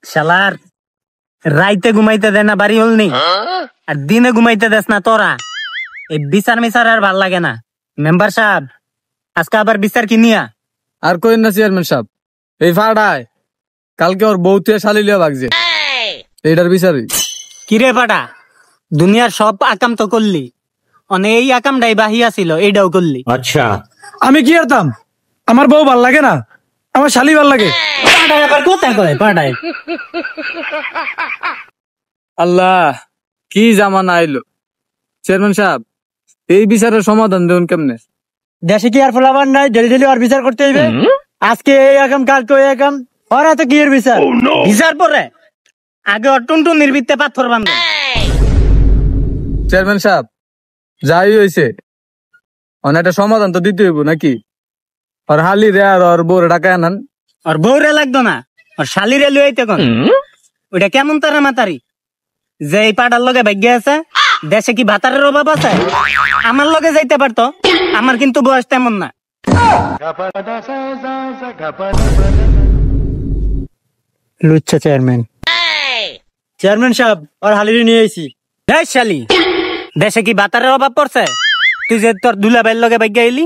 শালার রাইতে ঘুমাইতে দেয় না বাড়ি হলনি, আর দিনে ঘুমাইতে দেস না তোরা। এই বিচার মিচার আর ভাল লাগে না। মেম্বার সাহেব, আজকে আবার বিচার কি নিয়া? আর কইন না চেয়ারম্যান সাহেব, এই ফাড়ায় কালকে ওর বউতে শালি লিয়া ভাগছে, এইটার বিচারই। কিরে পাটা, দুনিয়ার সব আকাম তো করলি, অনেক এই আকামটাই বাহিয়া ছিল, এইটাও করলি। আচ্ছা, আমি কি করতাম? আমার বউ ভাল লাগে না, আমার শালি ভাল লাগে। পাটায় আবার কোথায় কয় পাটায়? আল্লাহ, কি জামানা আইলো। চেয়ারম্যান সাহেব, এই বিচারের সমাধান দেন কেমনে? দেশে কি আর ফলাবার নাই? ডেলি ডেলি আর বিচার করতে হইবে? আজকে এই আকাম, কালকে ওই আকাম, ওরা তো কি এর বিচার? বিচার পরে আগে অটুনটু নির্বিতে পাথর বান্ধব। চেয়ারম্যান সাহেব, যাই হয়েছে অনেকটা সমাধান তো দিতে হইব নাকি? আর হালি রে আর ওর বউরে ঢাকায় আনান। আর বউরে লাগতো না, আর শালিরে লইতে কোন? ওইটা কেমন তারা মাতারি যে এই পাটার লগে ভাগ্য আছে? দেশে কি ভাতারের অভাব আছে? আমার লগে যাইতে পারতো, আমার কিন্তু বয়স তেমন না। লুচ্ছা চেয়ারম্যান। চেয়ারম্যান সাহেব, আর হালিরে নিয়ে আইছি। এই শালি, দেশে কি ভাতারের অভাব পড়ছে? তুই যে তোর দুলাভাইয়ের লগে ভাগ্য আইলি।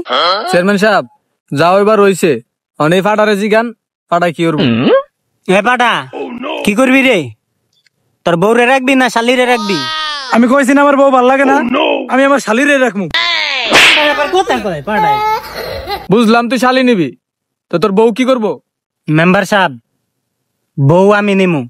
চেয়ারম্যান সাহেব, যাও এবার হইছে, অনেক ফাটারে জিগান, ফাটা কি করবো? এ পাটা, কি করবি রে? তোর বউরে রাখবি না শালিরে রাখবি? আমি কইছি না আমার বউ ভাল লাগে না, আমি আমার শালিরে রাখবো। বুঝলাম তুই শালি নিবি, তো তোর বউ কি করবো? মেম্বার সাহেব, বউ আমি নিমু।